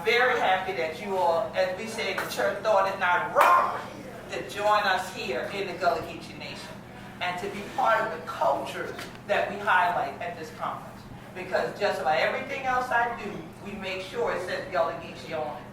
I'm very happy that you all, as we say in the church, thought it not robbery to join us here in the Gullah Geechee Nation and to be part of the cultures that we highlight at this conference. Because just about everything else I do, we make sure it says Gullah Geechee on it.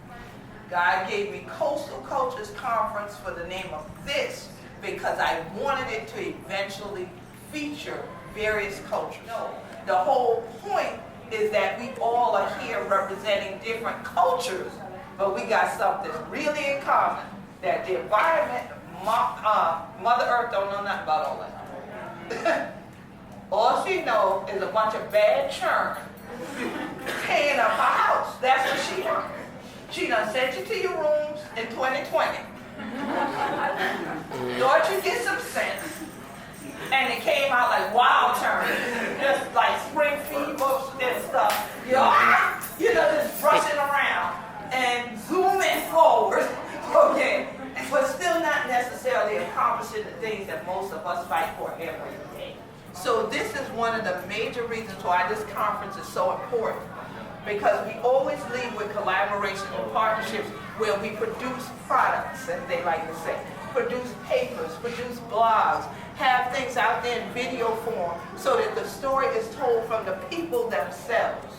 God gave me Coastal Cultures Conference for the name of this because I wanted it to eventually feature various cultures. No, the whole point is that we all are here representing different cultures, but we got something really in common, that the environment, Mother Earth don't know nothing about all that. All she knows is a bunch of bad churn tearing up her house. That's what she wants. She done sent you to your rooms in 2020. Thought you get some sense. And it came out like wild turn. Just like spring fever and stuff. Just rushing around and zooming forward. Okay. But still not necessarily accomplishing the things that most of us fight for every day. So this is one of the major reasons why this conference is so important. Because we always lead with collaboration and partnerships where we produce products, as they like to say, produce papers, produce blogs, have things out there in video form so that the story is told from the people themselves,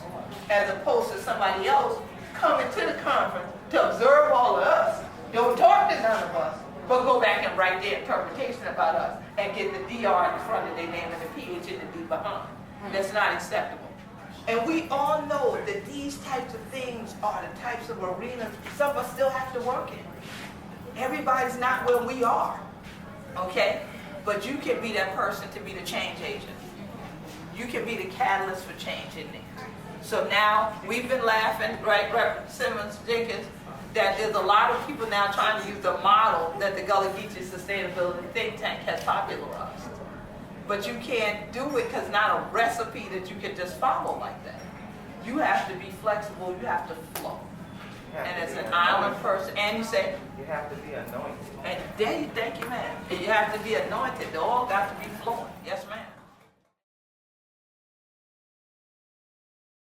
as opposed to somebody else coming to the conference to observe all of us, don't talk to none of us, but go back and write their interpretation about us and get the DR in front of their name and the PH in the D behind. That's not acceptable. And we all know that these types of things are the types of arenas some of us still have to work in. Everybody's not where we are, okay? But you can be that person to be the change agent. You can be the catalyst for change in there. So now, we've been laughing, right, Reverend Simmons Jenkins, that there's a lot of people now trying to use the model that the Gullah Geechee Sustainability Think Tank has popularized. But you can't do it because not a recipe that you can just follow like that. You have to be flexible, you have to flow. And as an island person, and you say, you have to be anointed. And thank you, ma'am. You have to be anointed. They all got to be flowing. Yes, ma'am.